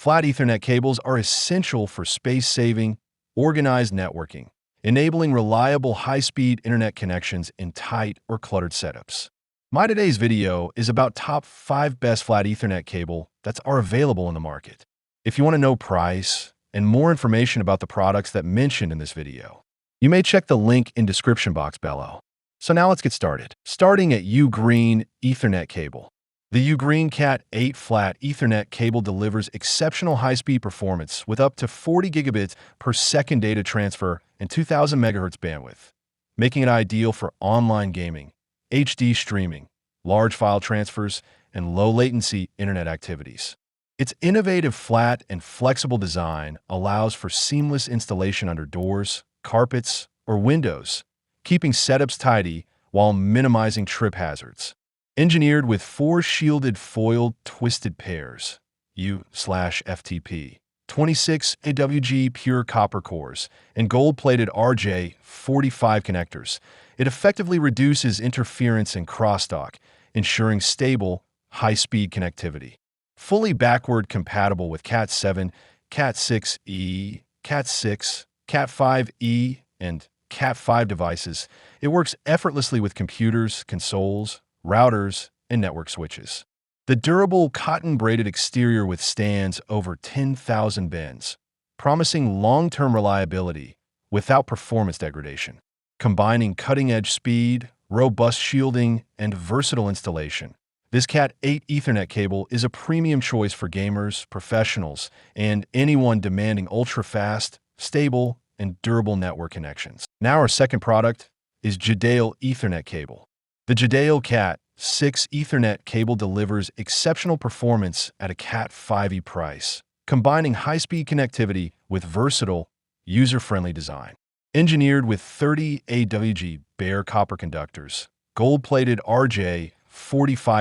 Flat Ethernet cables are essential for space-saving, organized networking, enabling reliable high-speed internet connections in tight or cluttered setups. My today's video is about top 5 best flat Ethernet cable that are available in the market. If you want to know price and more information about the products that mentioned in this video, you may check the link in description box below. So now let's get started. Starting at U-Green Ethernet cable. The U-Green Cat 8 flat Ethernet cable delivers exceptional high-speed performance with up to 40 gigabits per second data transfer and 2000 megahertz bandwidth, making it ideal for online gaming, HD streaming, large file transfers, and low-latency internet activities. Its innovative flat and flexible design allows for seamless installation under doors, carpets, or windows, keeping setups tidy while minimizing trip hazards. Engineered with 4 shielded foiled twisted pairs, U/FTP, 26 AWG pure copper cores, and gold-plated RJ45 connectors, it effectively reduces interference and crosstalk, ensuring stable, high-speed connectivity. Fully backward compatible with Cat 7, Cat 6e, Cat 6, Cat 5e, and Cat 5 devices, it works effortlessly with computers, consoles, routers, and network switches. The durable cotton-braided exterior withstands over 10,000 bends, promising long-term reliability without performance degradation. Combining cutting-edge speed, robust shielding, and versatile installation, this Cat 8 Ethernet cable is a premium choice for gamers, professionals, and anyone demanding ultra-fast, stable, and durable network connections. Now our second product is Jadale Ethernet cable. The Jadale Cat 6 Ethernet cable delivers exceptional performance at a Cat 5e price, combining high-speed connectivity with versatile, user-friendly design. Engineered with 30 AWG bare copper conductors, gold-plated RJ45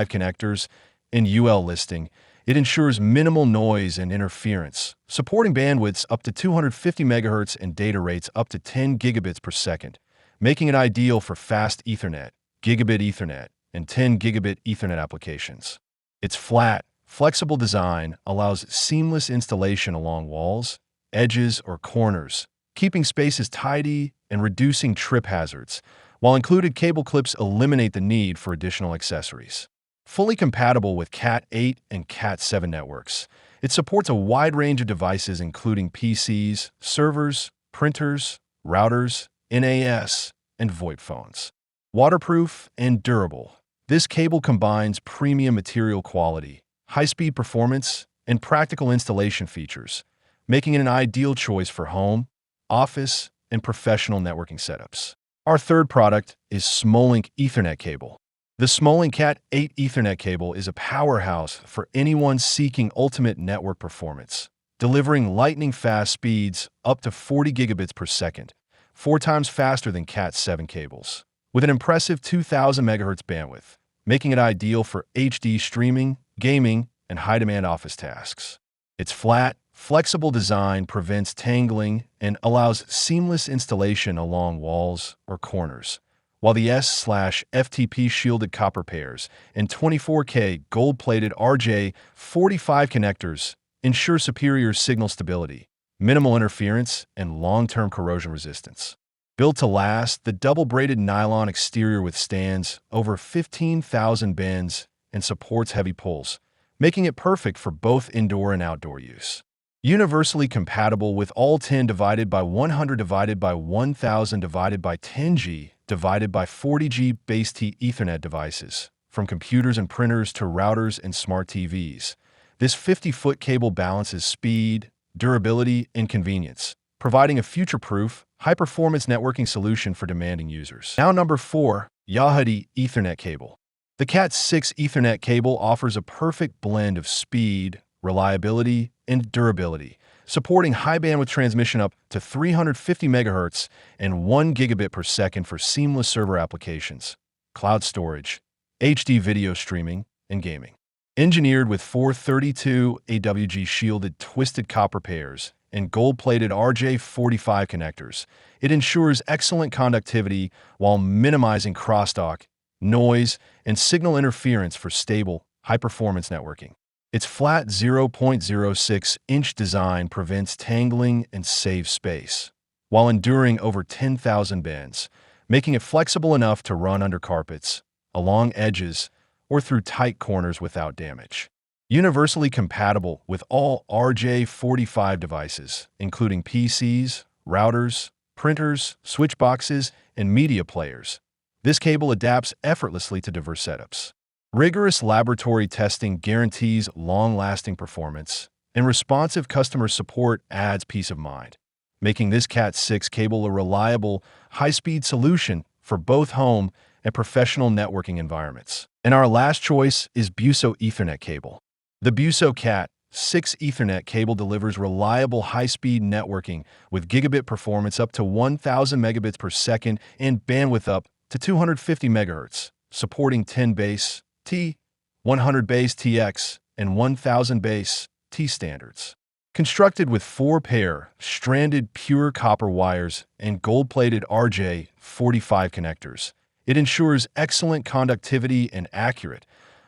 connectors, and UL listing, it ensures minimal noise and interference, supporting bandwidths up to 250 MHz and data rates up to 10 gigabits per second, making it ideal for fast Ethernet, Gigabit Ethernet, and 10 gigabit Ethernet applications. Its flat, flexible design allows seamless installation along walls, edges, or corners, keeping spaces tidy and reducing trip hazards, while included cable clips eliminate the need for additional accessories. Fully compatible with Cat 8 and Cat 7 networks, it supports a wide range of devices including PCs, servers, printers, routers, NAS, and VoIP phones. Waterproof and durable, this cable combines premium material quality, high-speed performance, and practical installation features, making it an ideal choice for home, office, and professional networking setups. Our third product is Smolink Ethernet cable. The Smolink Cat 8 Ethernet cable is a powerhouse for anyone seeking ultimate network performance, delivering lightning-fast speeds up to 40 gigabits per second, 4 times faster than Cat 7 cables, with an impressive 2000 megahertz bandwidth, making it ideal for HD streaming, gaming, and high-demand office tasks. Its flat, flexible design prevents tangling and allows seamless installation along walls or corners, while the S/FTP shielded copper pairs and 24K gold-plated RJ45 connectors ensure superior signal stability, minimal interference, and long-term corrosion resistance. Built to last, the double-braided nylon exterior withstands over 15,000 bends and supports heavy pulls, making it perfect for both indoor and outdoor use. Universally compatible with all 10 divided by 100 divided by 1000 divided by 10G divided by 40G base T Ethernet devices, from computers and printers to routers and smart TVs. This 50-foot cable balances speed, durability, and convenience, providing a future-proof, high-performance networking solution for demanding users. Now number 4, Yahoo Ethernet cable. The Cat 6 Ethernet cable offers a perfect blend of speed, reliability, and durability, supporting high-bandwidth transmission up to 350 MHz and 1 gigabit per second for seamless server applications, cloud storage, HD video streaming, and gaming. Engineered with 432 AWG shielded twisted copper pairs and gold-plated RJ45 connectors, it ensures excellent conductivity while minimizing crosstalk, noise, and signal interference for stable, high-performance networking. Its flat 0.06-inch design prevents tangling and saves space, while enduring over 10,000 bends, making it flexible enough to run under carpets, along edges, or through tight corners without damage. Universally compatible with all RJ45 devices, including PCs, routers, printers, switch boxes, and media players. This cable adapts effortlessly to diverse setups. Rigorous laboratory testing guarantees long-lasting performance, and responsive customer support adds peace of mind, making this Cat6 cable a reliable, high-speed solution for both home and professional networking environments. And our last choice is BUSO Ethernet cable. The BUSO Cat6 Ethernet cable delivers reliable high-speed networking with gigabit performance up to 1,000 megabits per second and bandwidth up to 250 megahertz, supporting 10 base T, 100 base TX, and 1000 base T standards. Constructed with 4-pair stranded pure copper wires and gold-plated RJ45 connectors, it ensures excellent conductivity and accurate,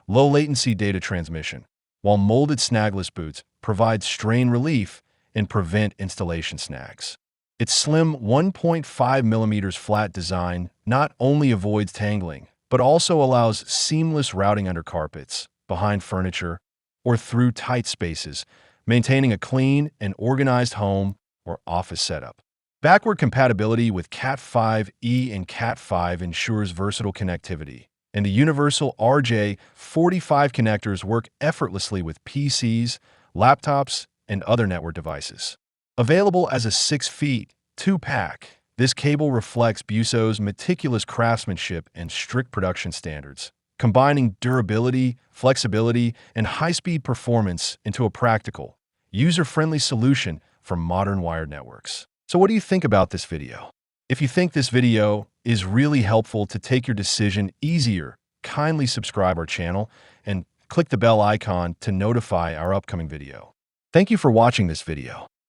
low-latency data transmission, while molded snagless boots provide strain relief and prevent installation snags. Its slim 1.5 millimeters flat design not only avoids tangling, but also allows seamless routing under carpets, behind furniture, or through tight spaces, maintaining a clean and organized home or office setup. Backward compatibility with Cat5e and Cat5 ensures versatile connectivity, and the universal RJ45 connectors work effortlessly with PCs, laptops, and other network devices. Available as a 6 feet, 2-pack, this cable reflects BUSO's meticulous craftsmanship and strict production standards, combining durability, flexibility, and high-speed performance into a practical, user-friendly solution for modern wired networks. So what do you think about this video? If you think this video is really helpful to take your decision easier, kindly subscribe our channel and click the bell icon to notify our upcoming video. Thank you for watching this video.